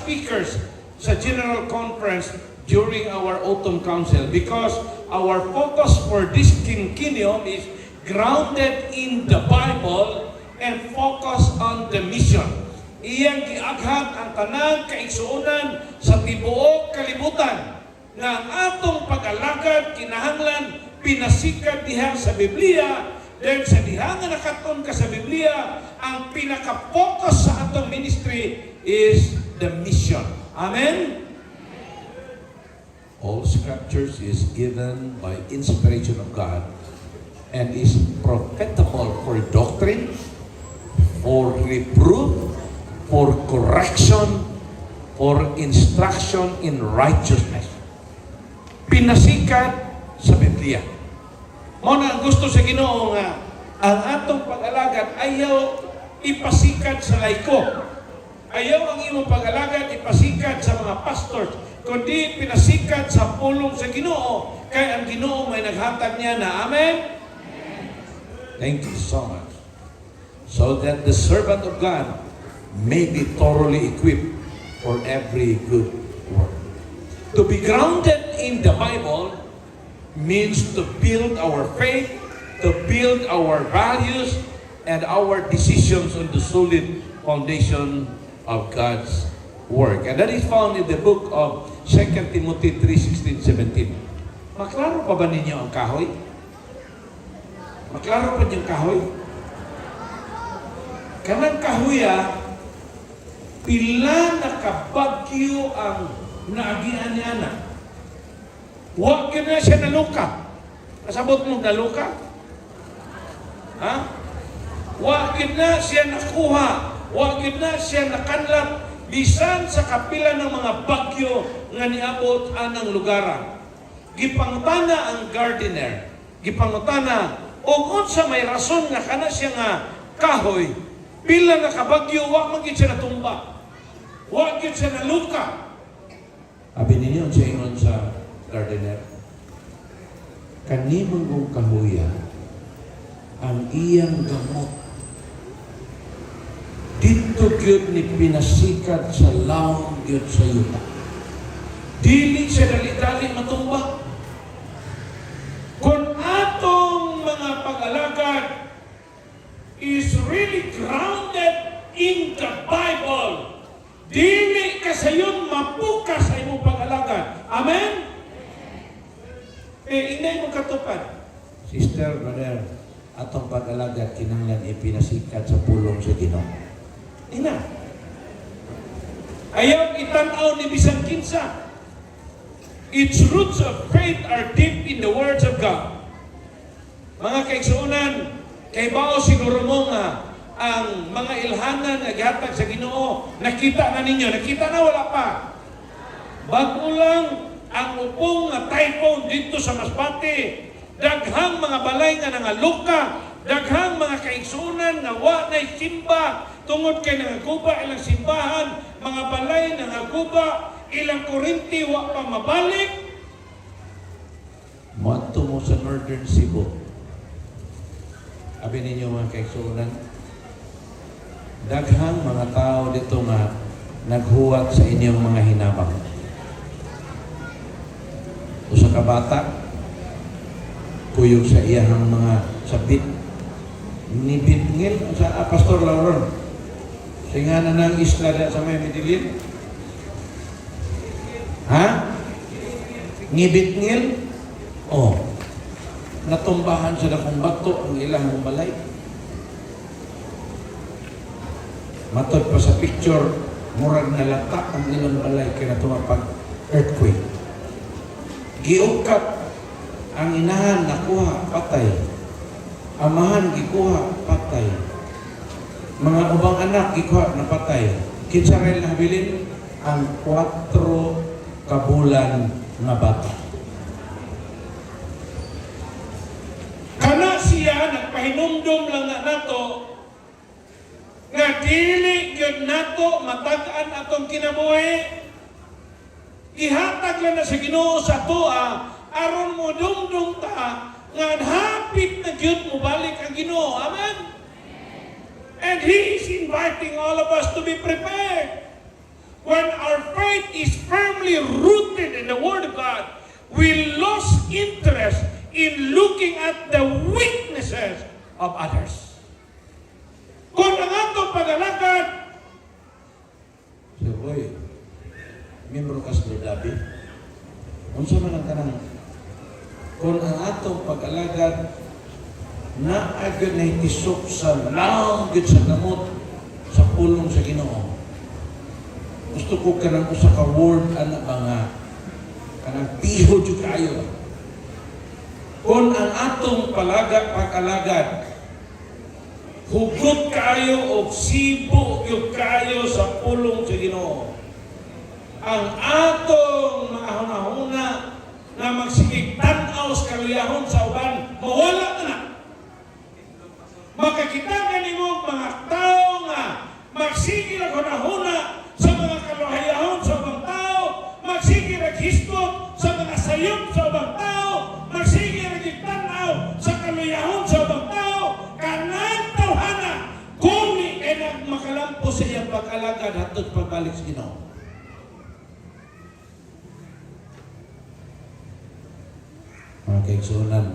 speakers sa General Conference during our Autumn Council because our focus for this quinquennium is grounded in the Bible and focus on the mission. Iyang giaghag ang tanang kaigsuonan sa tibuok kalibutan nga ang atong pag-alagad kinahanglan pinasikat diha sa Biblia. Then sa diha nga nakaton ka sa Biblia, ang pinaka-focus sa atong ministry is the mission. Amen? All scriptures is given by inspiration of God and is profitable for doctrine, for reproof, for correction, for instruction in righteousness. Pinasikat sa Biblia. Mao na ang gusto sa Ginoo nga ang atong pag-alagad ayaw ipasikat sa laiko. Ayaw ang imong pag-alagad ipasikat sa mga pastors, kundi pinasikat sa pulong sa Ginoo kay ang Ginoo may naghatag niya na. Amen? Thank you so much. So that the servant of God may be thoroughly equipped for every good work. To be grounded in the Bible means to build our faith, to build our values, and our decisions on the solid foundation of God's work. And that is found in the book of 2 Timothy 3:16-17. Maklaro pa ba ninyo ang kahoy? Maklaro pa yung kahoy? Kanang kahoy pila na kabagyo ang naagian niya na. Huwag ka na siya naluka. Kasabot mo naluka? Ha? Huwag ka na siya nakuha. Huwag ka na siya nakanlap. Bisan sa kapila ng mga bagyo nga niabot anang lugar. Gipangutana ang gardener. Gipangutana, o sa may rason nga kana siya nga kahoy, pila na kabagyo, huwag magit siya natumba. Huwag magit siya naluka. Abi ninyo siya ingon sa gardener, kanimong kong kahuya ang iyang gamot dito gyud ni pinasikat sa laong gyud sa yuta. Dili siya dali-dali matumba. Kung atong mga pag-alagad is really grounded in the Bible, dili ka sayon mapukas sa imong pag-alagad. Amen? Inay mo katupad. Sister, brother, atong pag-alagad kinahanglan ipinasikat sa pulong sa Ginoo. Ina. Ayaw itanaw ni bisan kinsa. Its roots of faith are deep in the words of God. Mga kaigsuonan, kay bao siguro mo nga ang mga ilhanan nga gihatag sa Ginoo, nakita na ninyo, nakita na wala pa. Bago lang ang upong nga typhoon dito sa Masbate, daghang mga balay nga nangaluka, daghang mga kaigsuonan nga wa na'y simba, tungod kay nangaguba ilang simbahan, mga balay nangaguba, ilang kurinti wa pa mabalik. Madto mo sa Northern Cebu. Abi ninyo mga kaigsuonan, daghang mga tao dito nga naghuwat sa inyong mga hinabang. Usa ka bata, kuyog sa iyahang mga sabit, nibitngil sa Pastor Lauron. Singanan ng isla sa may Medellin. Ha? Ngibitngil? Oh. Natumbahan sa dakong bato ang ilang balay. Matod pa sa picture, murag nalatak ang ilang balay kaya tumapag earthquake. Giukat ang inahan nakuha, patay. Amahan gikuha, patay. Mga ubang anak gikuha, napatay. Kinsa rin nabilin ang 4 kabulan na bata. Kana siya nagpahinumdum lang na nato nga dili gyud nato matag-an atong kinabuhi. Ihatag lang na sa Ginoo sa toa aron mo dumdum ta nga hapit na gyud mo balik ang Ginoo. Amen? And He is inviting all of us to be prepared. When our is firmly rooted in the Word of God, we lose interest in looking at the weaknesses of others. Kung ang atong pag-alagad, Sir Boy, membro ka sa Dabi, unsa man ang kanang, kung ang atong pag-alagad na agad na itisok sa langit sa gamot sa pulong sa Ginoo. Gusto ko kanang usa ka word ana ba nga kanang tihod jud kayo. Kung ang atong pag-alagad hugot kayo o sibo yun kayo sa pulong sa Ginoo. Ang atong maahuna-huna na magsigig tanaw sa kaluyahon sa uban, mawala na. Makakita ka nimo mga tao nga magsigig ang hunahuna sa mga kaluyahon sa ubang tao, magsigig ang hisgot sa mga sayop sa ubang tao, magsigig ang tanaw sa kaluyahon sa ubang tao, kanan tawhana kung ni kaya makalampo sa iyang pag-alagad hatod pagbalik sa Ginoo. Mga kaigsunan,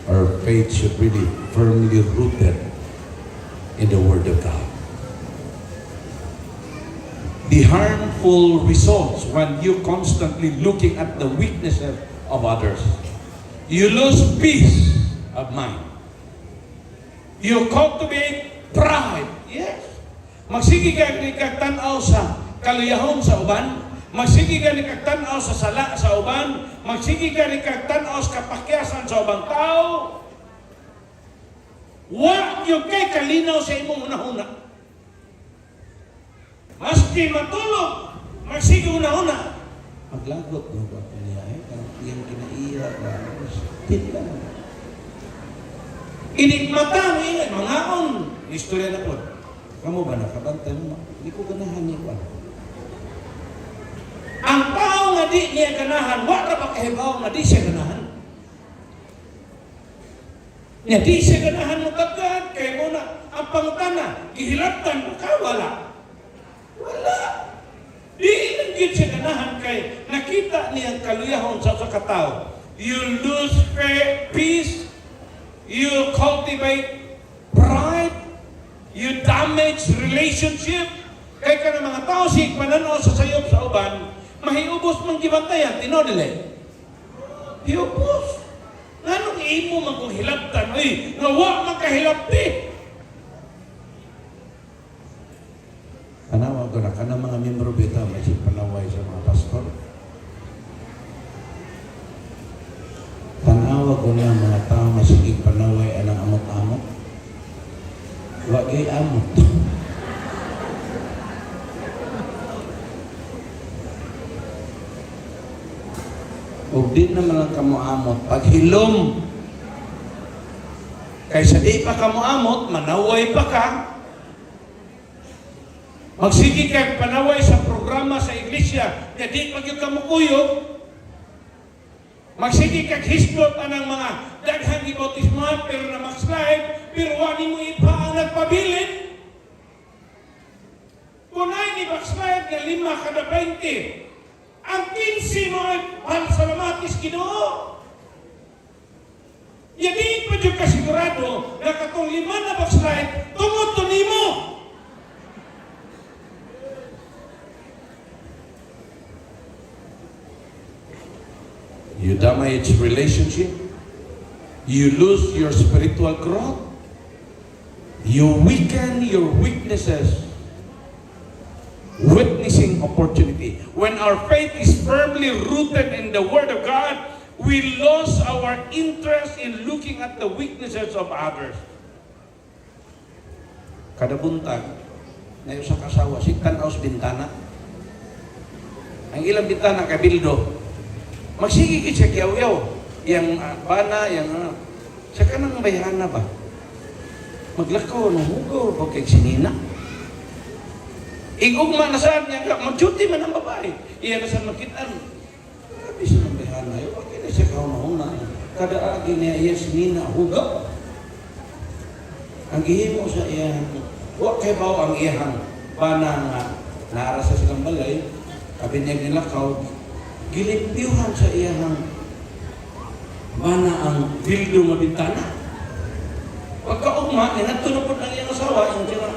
our faith should really firmly rooted in the Word of God. The harmful results when you constantly looking at the weaknesses of others. You lose peace of mind. You cultivate pride. Yes. Magsige ka ni kagtanaw sa kaluyahon sa uban. Magsige ka ni kagtanaw sa sala sa uban. Magsige ka ni kagtanaw sa kapakyasan sa ubang tao. Wa yung kay kalinaw sa imong una-una. Maski matulog, magsige una-una. Maglagot mo ba niya karang iyang kinaiya ba? Tila. Inikmata mo ingay, mangaon. Istorya na po. Kamu ba nakabantay mo? Hindi ko ganahan niya ko. Ang tao nga di niya ganahan, wala pa kahibaw nga di siya ganahan. Nga di siya ganahan mo tagad, kaya mo na ang pangutana, gihilaptan mo ka, wala. Wala. Di nagigit siya ganahan kay nakita niya ang kaluyahon sa katao. You lose peace, you cultivate pride, you damage relationship. Kaya ka ng mga tao siya pananaw sa sayop sa uban, mahiubos mang gibantayan, tinodile. Hiubos. Nganong imo man kung hilabtan, ay, nawa man kahilabti. Kanawa ko na, kanang mga membro bita, may panaway sa mga pastor. Tanawa ko na mga tao masigig panaway anang amot-amot. Wagay amot. O di naman lang kamuamot, paghilom. Kaysa di pa kamuamot, manaway pa ka. Magsige ka panaway sa programa sa iglesia, na di pag yung kamukuyog. Magsige ka hisgot anang mga daghang ibautismuhan, pero na mag-slide, pero wani mo ipa ang nagpabilin. Kunay ni backslide na 5 kada 20. Ang 15 mo ay salamatis Ginoo. Hindi pa dyan kasigurado na katong 5 na backslide, tungod to nimo. You damage relationship. You lose your spiritual growth. You weaken your weaknesses. Witnessing opportunity. When our faith is firmly rooted in the Word of God, we lose our interest in looking at the weaknesses of others. Kada buntag, na sa kasawa, siktan aus bintana. Ang ilang bintana kabildo, magsigigit sa kiyaw-yaw, yang bana, yang sa kanang bayana ba? Maglakaw ng hugaw, pag kay sinina. Igugma na saan niya, mag-duty man ang babae. Iya na saan makitaan. Grabe siya ng behana. Okay na siya kauna-una. Kada agi niya, iya sinina, hugaw. Ang gihimo sa iya, Wa kay bao ang iyang bana nga naara sa silang balay, kabinyag nila kaw, gilimpyuhan sa iyang bana ang bildo nga bintana. Pagkaugma, nagtunupod ang iyang asawa, yung tira.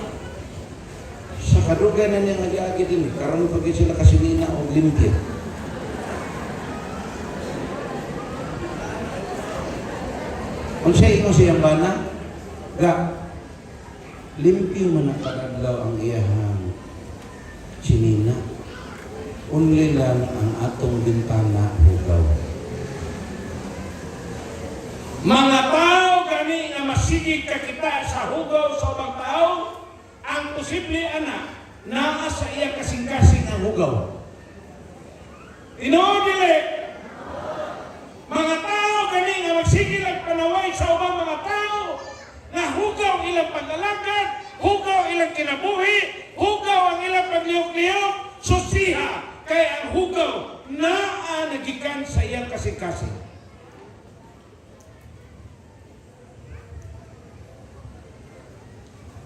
Sa kadugan na niya nag-iagi din, karoon pag sila kasinina o limpyo. Kung siya ikaw siyang bana, limpyo man ang kadadlaw ang iyahang sinina. Unli lang ang atong bintana hugaw. Mga tao gani nga masigig ka kita sa hugaw sa ubang tao, ang posible ana naa sa iya kasing-kasing ang hugaw. Tinuod dili. Mga tao gani nga magsigil ang panaway sa ubang mga tao na hugaw ilang pag-alagad, hugaw ilang kinabuhi, hugaw ang ilang pagliyok-liyok, susiha kay ang hugaw naa nagikan sa iyang kasing-kasing.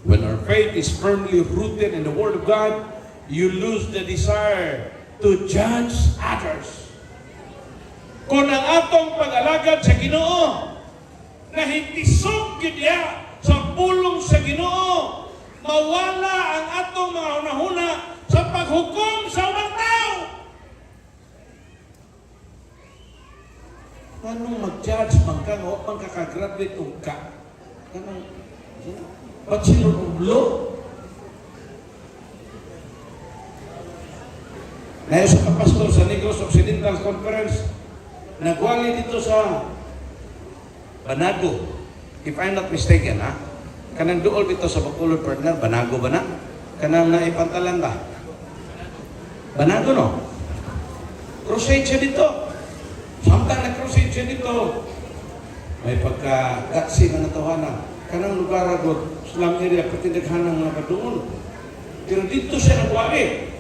When our faith is firmly rooted in the Word of God, you lose the desire to judge others. Kung ang atong pag-alagad sa Ginoo, nahitisog gid diha sa pulong sa Ginoo, mawala ang atong mga hunahuna sa paghukom sa ubang tao. Anong mag-judge man ka, o man kakagraduate o ka? Kanang Bachelor of Law? Ngayon sa kapastor sa Negros Occidental Conference, nagwali dito sa Banago. If I'm not mistaken, ha? Kanang duol dito sa Bacolod partner, Banago ba na? Kanang naipantalan ba? Banago, no? Crusade siya dito. Samtang nag-crusade siya dito, may pagka-gatsi na natawanan. Kanang lugar agad, slum area, patindaghanang mga kadoon. Pero dito siya nagwali.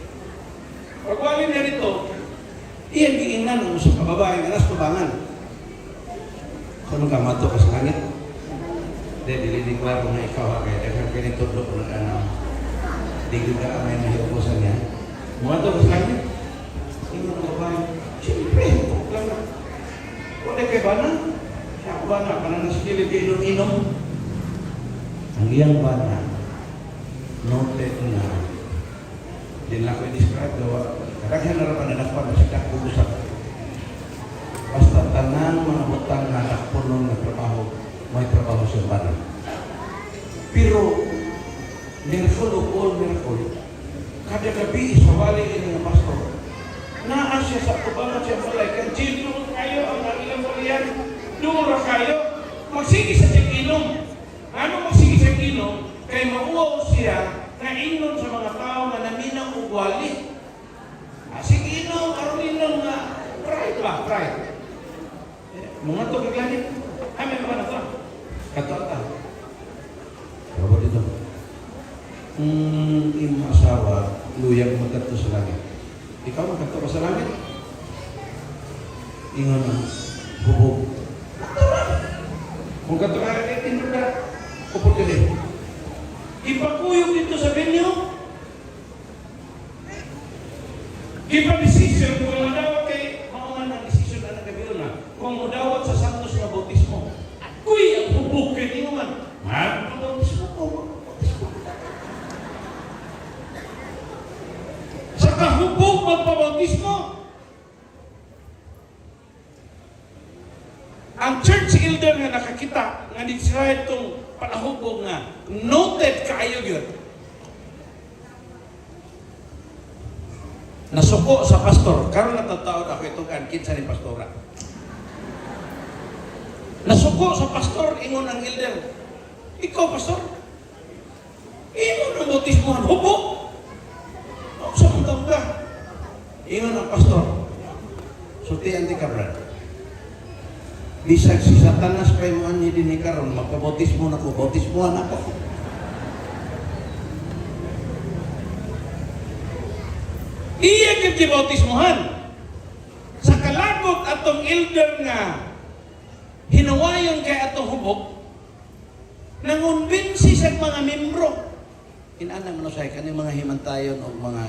Pagwali niya dito, iyan giingnan ang sa kababae nga nas tubangan. Kung kamato ka sa langit, dililig klaro na ikaw, kaya dagang pinitudlo ko na digil ka amay na hiupusan niya. Mato ka sa langit, ingon ang babae, siyempre, lang na. Kung na kay bana, siya bana, kanang nasikilid inom-inom. Ang iyang bana, noted na, din lang ko i-describe daw, karagyan na raman na nakpan na siya kakulusak. Basta tanang mga butang na nakpunon na trabaho, may trabaho sa bana. Pero, miracle of all miracle, kada gabi sa wali ini ng pastor, naa siya sa tubangan siya malay, kan doon kayo ang ilang walian, doon kayo, magsigi sa inom. Ano magsigi sa inom? Kay mauwaw siya na inom sa mga tao na naminang ugwali. Sige inom, aron inom nga, pride ba? Pride. Mga to kaglangit, amin ba na to? Katuata. Baba dito. Iyong asawa, luyang magkato sa langit. Ikaw magkato ka sa langit? Ingon ang bubog. Kung kato ka rin, tinod na. Kupot ka din. Ipakuyog dito sa venue. Ipa-decision kung madawat kay mauman ang decision na nagabiyon na. Kung madawat sa Santos na bautismo. Kuy, ang hubog kay di naman. Bautismo ko. Sa kahubog magpabautismo. Ang church elder nga nakakita nga di siya itong panahubog nga noted kaayo yun. Nasuko sa pastor. Karon natataod ako itong kinsa ni pastora. Nasuko sa pastor, ingon ang elder. Ikaw, pastor? Ingon ang bautismohan. Hubog! O, saan taon ka? Ingon ang pastor. Sultian di ka, brad. Bisag si Satanas kay mo ani din ni karon magpabautismo na ko, bautismohan ako. Iya kiti bautismohan. Sa kalagot atong elder nga hinawayon kay atong hubog, nangunbinsi sa mga membro Inana mo say kaning mga himantayon o mga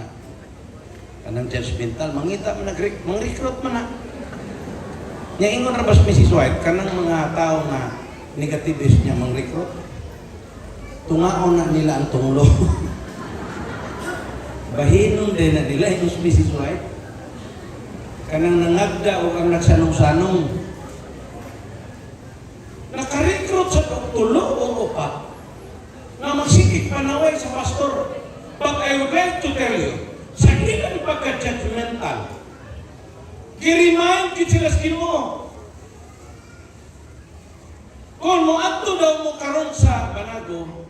kanang judgmental, mangita man mang-recruit man na. Nya ingon ra bas Mrs. White kanang mga tao nga negativist niya mang-recruit. Tungaon na nila ang tunglo. Bahinon din na nila yung Mrs. White. Kanang nangagda o ang nagsanong-sanong. Nakarecruit sa tulo o upa na magsikik panaway sa pastor. But I would like to tell you, sa ilang pagka-judgmental, i-remind ko sila sa Ginoo. Kung muadto daw mo karon sa Banago,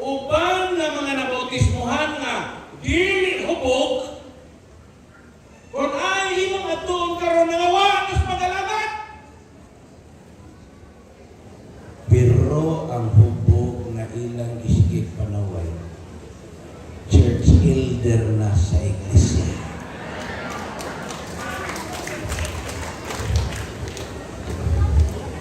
uban na mga nabautismuhan nga dili hubog, kung ay imong adtuon karon nga wa nas pag-alagat. Pero ang hubog na ilang gisigit panaway, church elder na sa iglesia.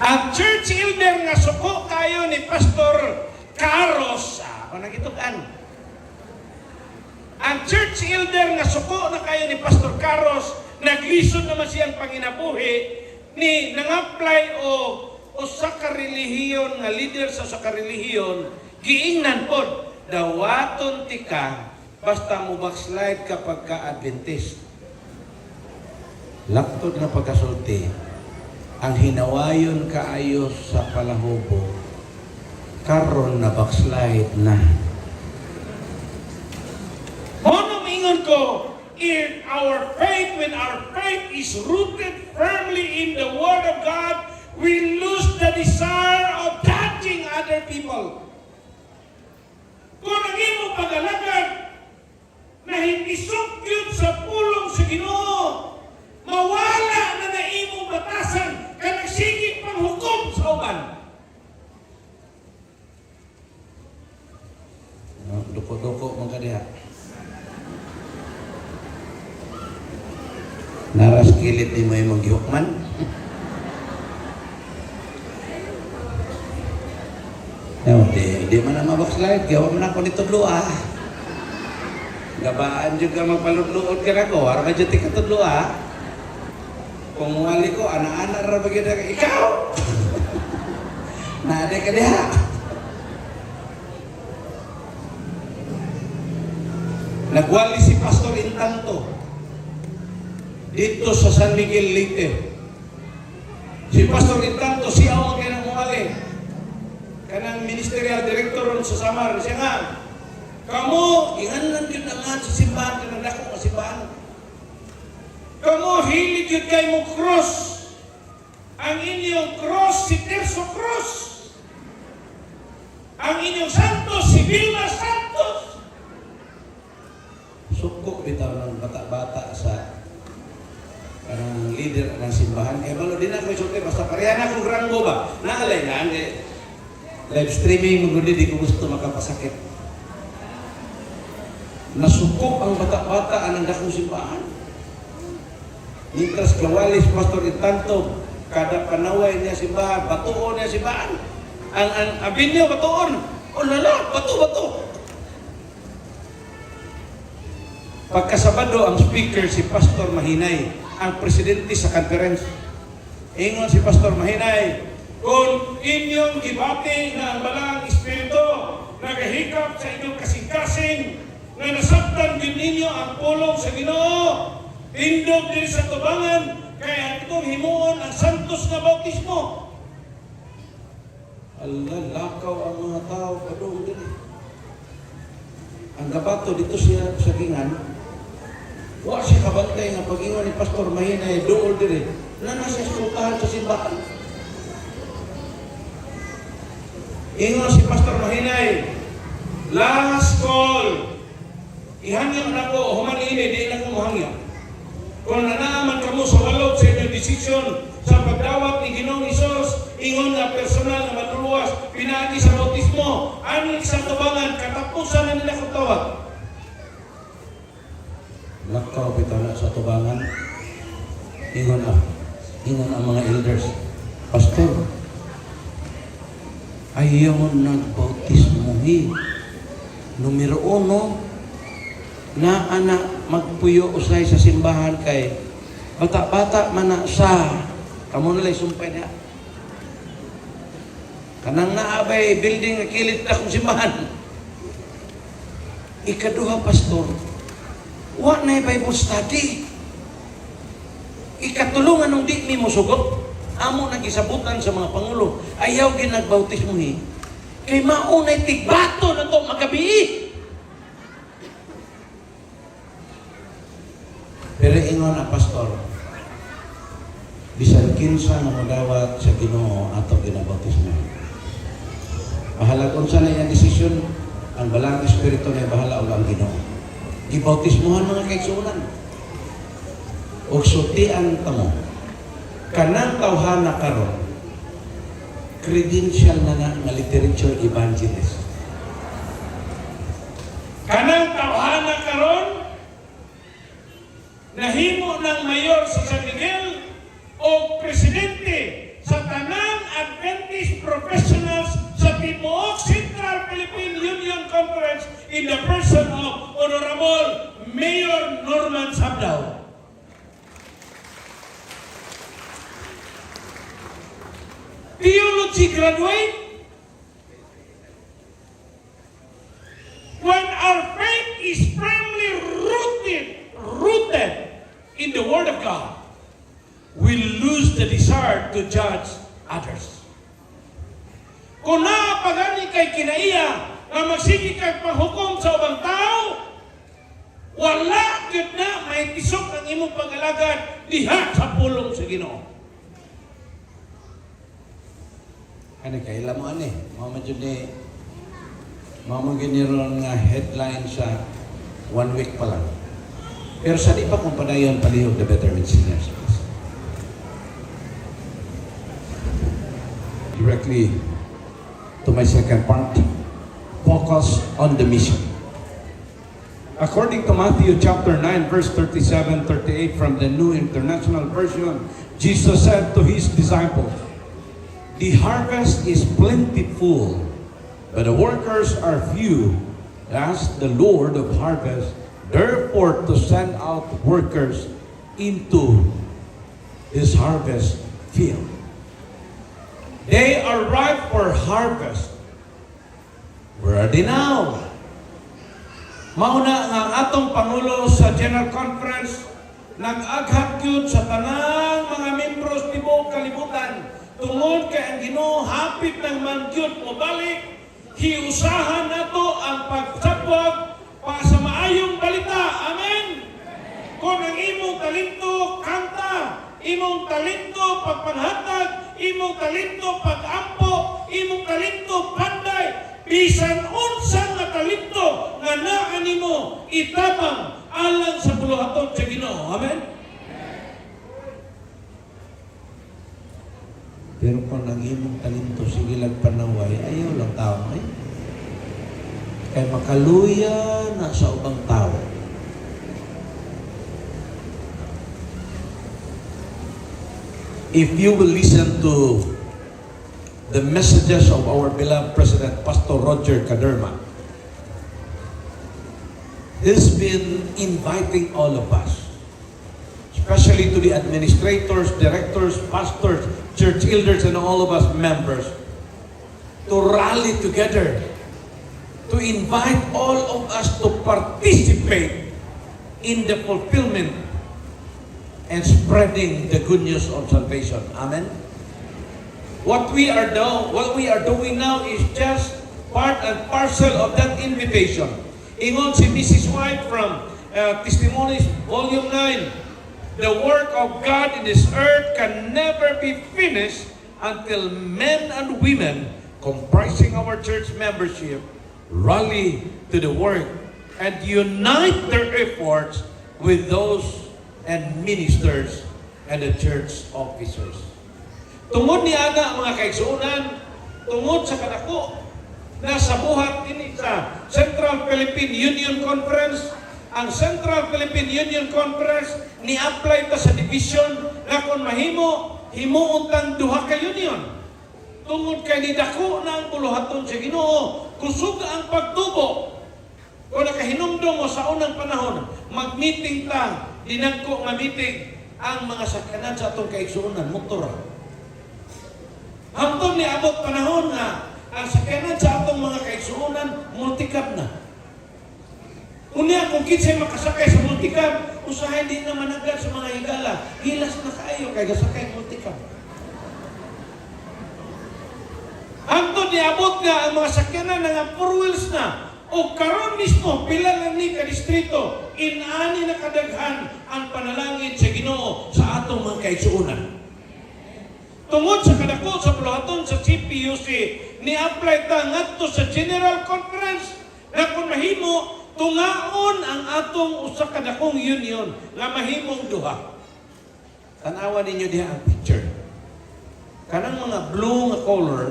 Ang church elder nga suko kayo ni Pastor Carlos, kung nagitukan. Ang church elder nga suko na kayo ni Pastor Carlos, naglisod naman siyang panginabuhi ni nang-apply o sa karelihiyon nga leader sa karelihiyon, giingnan pod dawaton tika basta mo backslide kapag ka-Adventist. Laktod na pagkasulti, ang hinawayon kaayo sa palahubo, karon na backslide na. Mono mingon ko, in our faith, when our faith is rooted firmly in the Word of God, we lose the desire of judging other people. Kung ang imong pag-alagad na hindi sukyod sa pulong sa Ginoo, mawala na imong batasan kaya nagsigit pang hukom sa uban. Duko-duko mong kadiha. Naras kilit ni mo yung maghihukman. Di man na mabackslide, gawa man ako nito lua. Gabaan juga magpaludluod ka na ko, harap dyan ti katudlua. Kung wali ko, anak-anak ra bagay na ikaw. Nade ka diha. Nagwali si Pastor Intanto dito sa San Miguel Leyte. Si Pastor Intanto, siya ang mga umali. Kanang ministerial director sa Samar, siya nga, kamo, ihanlan yun na nga sa simbahan, kanang dako nga simbahan. Kamo, hilig yun kayo mo cross. Ang inyong cross, si Terso Cross. Ang inyong santos, si Vilma Santos. Sukok bitaw ng bata-bata sa kanang leader ng simbahan. Kaya malo din ako isulti, basta parehan akong granggo ba? Naalay na, live streaming mo di ko gusto makapasakit. Nasukop ang bata-bata anang dakong simbahan. Mitras kawalis Pastor Intanto, kada panaway niya simbahan, batuon niya simbahan. Ang abin niya batuon. O lala, bato. Pagkasabado ang speaker si Pastor Mahinay, ang presidente sa conference. Ingon si Pastor Mahinay, kung inyong gibati na ang balang espiritu nagahikap sa inyong kasing-kasing na nasabtan din ninyo ang pulong sa Ginoo, tindog din sa tubangan kaya itong himuon ang santos na bautismo. Allah, lakaw ang mga tao padung din. Ang gabato dito siya sa gingan, wa siya kabantay nga pag-ingon ni Pastor Mahinay dool dire na nasa sultahan sa simbahan. Ingon si Pastor Mahinay, last call. Ihangyo na ko, humanini, di na ko muhangyo. Kung nanaaman ka mo sa walog sa inyong desisyon sa pagdawat ni Ginoong Isos, ingon na personal na matuluwas, pinagi sa bautismo, anik sa tubangan, katapusan na nila kong tawag. Lakaw bitala sa tubangan, ingon ang mga elders, Pastor, ayaw nagbautismuhin. Numero uno, na anak magpuyo usay sa simbahan kay bata-bata man na sa kamo na lay sumpay niya. Kanang naabay building nga kilit na kong simbahan. Ikaduha, pastor, wa na Bible study. Ikatulungan nung di mi mo sugot. Amo nagisabutan sa mga pangulo. Ayaw ginagbautismuhi. Kay maunay tigbato na to magabi. Pero ingon na pastor, bisan kinsa na magawat sa Ginoo ato ginabautismo. Bahala kung saan na yung desisyon, ang balang espiritu na bahala o ang Ginoo. Gibautismuhan mga kaigsunan. O sutian tamo. Kanang tawhana karon, credential na nga literature evangelist. Kanang tawhana karon, nahimo ng mayor sa San Miguel o presidente sa tanang Adventist professionals sa Tibuok Central Philippine Union Conference in the person of Honorable Mayor Norman Sabdao. Theology graduate. When our faith is firmly rooted in the Word of God, we lose the desire to judge others. Kung naapagani kay kinaiya na magsige kay panghukom sa ubang tao, wala gyud na may tisok ang imong pag-alagad diha sa pulong sa Ginoo. Ano kay mo ani? Mama jud ni mama giniron nga headline sa 1 week pa lang. Pero sa di pa kung padayon palihog the veteran seniors. Directly to my second part, focus on the mission. According to Matthew chapter 9 verse 37-38 from the New International Version, Jesus said to his disciples, "The harvest is plentiful, but the workers are few. Ask the Lord of harvest, therefore, to send out workers into his harvest field." They are ripe for harvest. Where are they now? Mauna nga atong Pangulo sa General Conference nag-aghat yun sa tanang mga membros tibuok kalibutan. Tungod kay ang Ginoo hapit ng mangyud mo balik, hiusahan nato ang pagsabwag pa sa maayong balita. Amen. Kung ang imong talento kanta, imong talento pagpanhatag, imong talento pag-ampo, imong talento panday, bisan unsang nga talento nga naa nimo itabang alang sa buluhaton sa Ginoo. Amen. Pero kung ang imong talento sige panaway, ayaw lang tao ay. Kaya makaluya na sa ubang tao. If you will listen to the messages of our beloved President, Pastor Roger Caderma, he's been inviting all of us, especially to the administrators, directors, pastors, church elders, and all of us members, to rally together, to invite all of us to participate in the fulfillment and spreading the good news of salvation. Amen? What we are doing now is just part and parcel of that invitation. Ingon si Mrs. White from Testimonies, Volume 9, the work of God in this earth can never be finished until men and women comprising our church membership rally to the work and unite their efforts with those and ministers and the church officers. Tungod ni ana mga kaigsuonan, tungod sa kadako na sa buhat ini sa Central Philippine Union Conference, ang Central Philippine Union Conference ni-apply ta sa division na kung mahimo, himuon tang duha ka union. Tungod kay nidako na ang buluhaton sa Ginoo, kusog ang pagtubo sa unang panahon, mag-meeting ta, dinagko nga meeting, ang mga sakyanan sa atong kaigsuonan, motor. Hangtod ni abot panahon nga, ang sakyanan sa atong mga kaigsuonan, multicab na. Unya, kung kinsay makasakay sa multicab, usahay di na managad sa mga higala, gilas na kayo, kaya gasakay multicab. Hangtod ni abot nga ang mga sakyanan nga 4 wheels na, o karon mismo, pila lang ni kadistrito, inani na kadaghan ang panalangin sa Ginoo sa atong mga kaigsuonan. Tungod sa kadako sa puluhaton sa CPUC, ni-apply ta ngadto sa General Conference na kung mahimo, tungaon ang atong usa ka dakong union nga mahimong duha. Tanawa ninyo diha ang picture. Kanang mga blue nga color,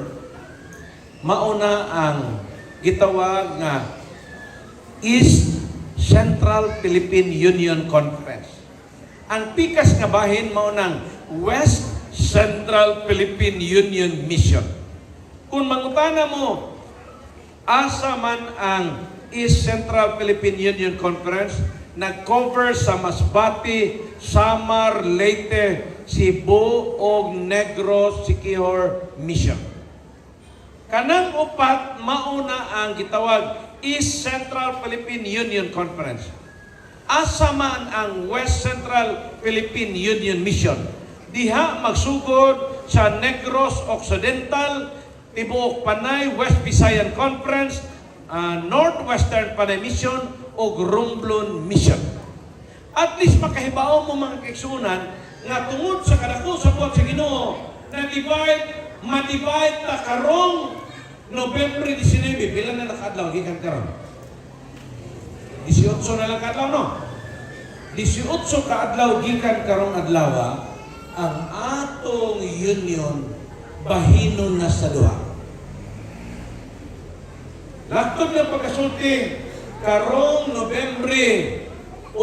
mauna ang gitawag nga East Central Philippine Union Conference. Ang pikas nga bahin maunang West Central Philippine Union Mission. Kung mangutana mo, asa man ang East Central Philippine Union Conference, nag-cover sa Masbate, Samar, Leyte, Cebu, o Negros, Siquijor Mission. Kanang upat, mauna ang gitawag East Central Philippine Union Conference. Asa man ang West Central Philippine Union Mission. Diha magsugod sa Negros Occidental, Tibuok Panay, West Visayan Conference, Northwestern Panay Mission, o Romblon Mission. At least makahibaw mo mga kaigsuonan nga tungod sa kadako sa buhat sa Ginoo, ma-divide ta karong November 19, pila na nakadlaw gikan karon? 18 na lang kadlaw, no? 18 ka adlaw gikan karong adlaw, ang atong union bahinon na sa duha. Laktod na pagkasulti karong Nobyembre 8,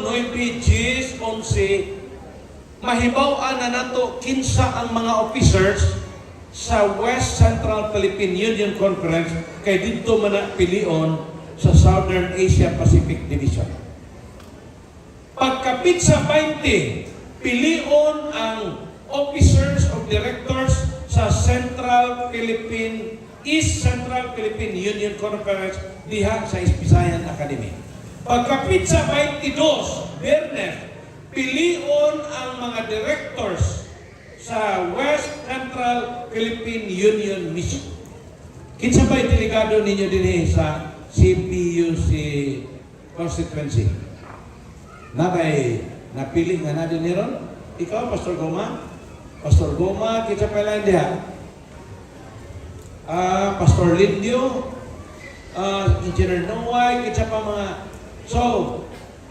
9, 10, 11, mahibaw-an na nato kinsa ang mga officers sa West Central Philippine Union Conference kay dito man pilion sa Southern Asia Pacific Division. Pagkapit sa 20, pilion ang officers of directors sa East Central Philippine Union Conference diha sa Visayan Academy. Pagkapit sa 22, Bernes, pilion ang mga directors sa West Central Philippine Union Mission. Kinsa ba'y delegado ninyo din sa CPUC constituency? Napili nga na din niron? Ikaw, Pastor Goma? Pastor Goma, kinsa pa lang diha? Pastor Lindio, Engineer Noy, kinsa pa mga... So,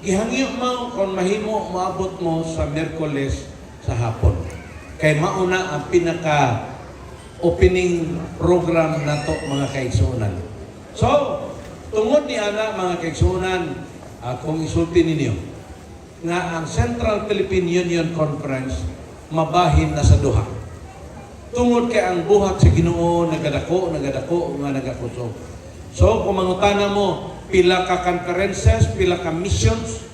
gihangyo mo kung mahimo maabot mo sa Miyerkules sa hapon. Kay mauna ang pinaka-opening program na to mga kaigsuonan. So, tungod ni ana mga kaigsuonan, kung isulti ninyo, nga ang Central Philippine Union Conference mabahin na sa duha. Tungod kay ang buhat sa Ginoo nagadako, nga nagakusog. So, kung mangutana mo, pila ka conferences, pila ka missions,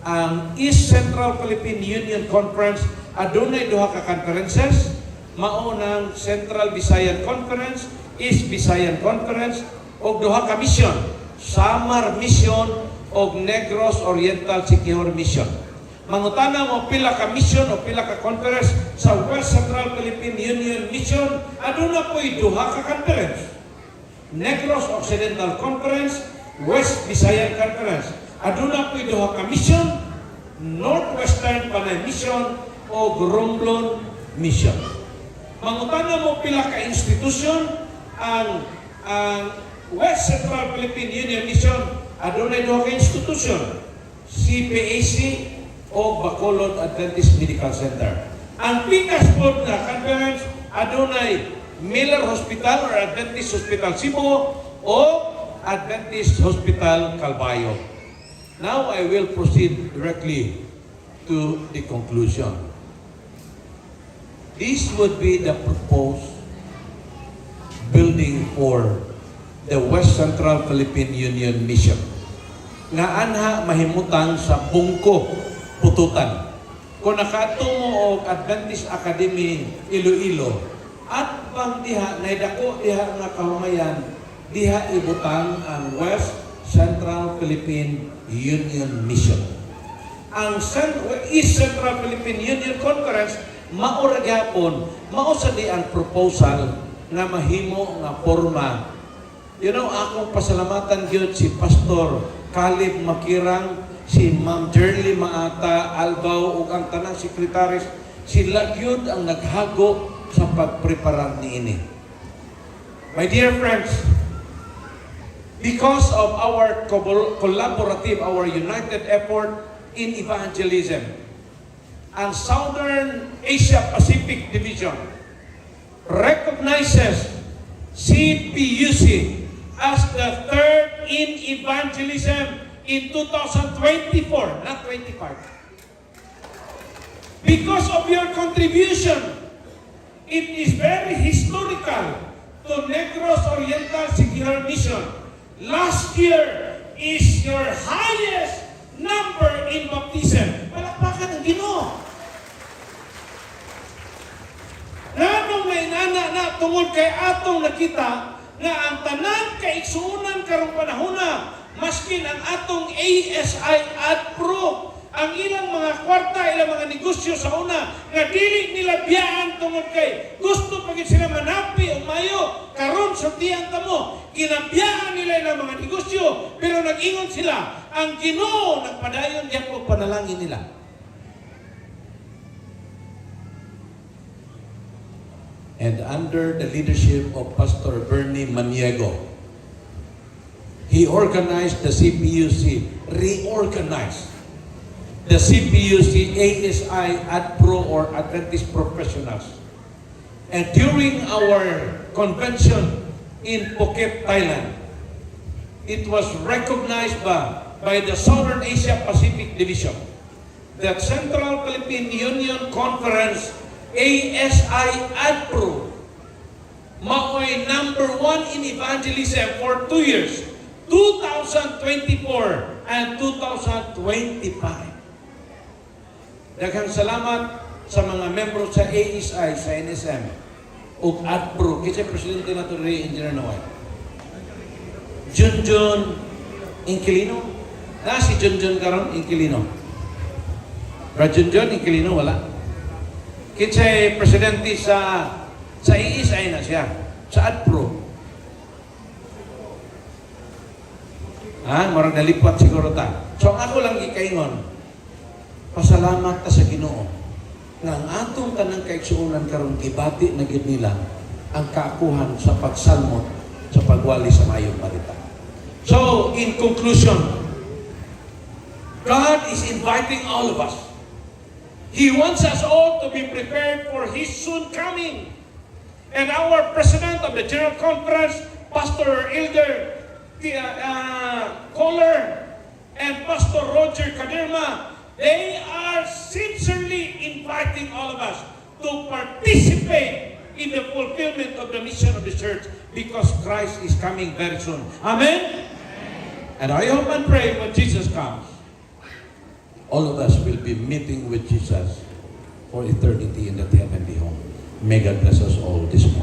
ang East Central Philippine Union Conference adunay duha ka conferences, maunang Central Visayan Conference, East Visayan Conference, o duha ka mission, Samar Mission o Negros Oriental Siquijor Mission. Mangutana mo pila ka mission o pila ka conference sa West Central Philippine Union Mission, aduna po'y duha ka conference. Negros Occidental Conference, West Visayan Conference. Aduna po'y duha ka mission, Northwestern Panay Mission o Romblon Mission. Mangutana mo pila ka institusyon ang West Central Philippine Union Mission, adunay duha ka institusyon, CPAC o Bacolod Adventist Medical Center. Ang pikas po na conference adunay Miller Hospital or Adventist Hospital Cebu o Adventist Hospital Calbayo. Now I will proceed directly to the conclusion. This would be the proposed building for the West Central Philippine Union Mission. nga anha mahimutang sa bungko pututan. Kung nakaadto mo og Adventist Academy Iloilo, at bang diha naidako diha nga kahumayan, diha ibutang ang West Central Philippine Union Mission. Ang East Central Philippine Union Conference mao ra gyapon, mao sa di ang proposal nga mahimo nga forma. You know, akong pasalamatan gyud si Pastor Caleb Makirang, si Ma'am Jerly Maata Albaw ug ang tanang sekretaris, sila gyud ang naghago sa pagpreparar niini. My dear friends, because of our collaborative, our united effort in evangelism, ang Southern Asia Pacific Division recognizes CPUC as the third in evangelism in 2024, not 25. Because of your contribution, it is very historical to Negros Oriental Secular Mission. Last year is your highest number in baptism. Palakpakan ng Ginoo. Nanong may nana na tungod kay atong nakita nga ang tanan kaigsuunan karong panahona, maskin ang atong ASI AdPro, ang ilang mga kwarta, ilang mga negosyo sa una, nga dili nila biyaan tungod kay gusto pagit sila manapi o mayo, karon sortihan ta mo, ginabiyaan nila ilang mga negosyo, pero nag-ingon sila, ang Ginoo nagpadayon diyan ko panalangin nila. And under the leadership of Pastor Bernie Maniego, he organized the CPUC, reorganized the CPUC ASI AdPro or Adventist Professionals. And during our convention in Phuket, Thailand, it was recognized by the Southern Asia Pacific Division that Central Philippine Union Conference ASI AdPro mao'y number 1 in evangelism for 2 years, 2024 and 2025. Daghang salamat sa mga membro sa ASI, sa NSM, ug AdPro, kasi presidente na ito rin, Engineer Naway. Junjun Inquilino. Si Junjun karon Inquilino. Junjun Inquilino, wala. Kasi presidente sa ASI na siya, sa AdPro. Marang nalipat siguro ta. So ako lang gikaingon, pasalamat ta sa Ginoo nga ang atong tanang kaigsuonan karon gibati na gid nila ang kaakuhan sa pagsalmot sa pagwali sa mayong balita. So in conclusion, God is inviting all of us. He wants us all to be prepared for His soon coming. And our President of the General Conference, Pastor Elder Kohler and Pastor Roger Caderma, they are sincerely inviting all of us to participate in the fulfillment of the mission of the church because Christ is coming very soon. Amen? And I hope and pray when Jesus comes, all of us will be meeting with Jesus for eternity in that heavenly home. May God bless us all this morning.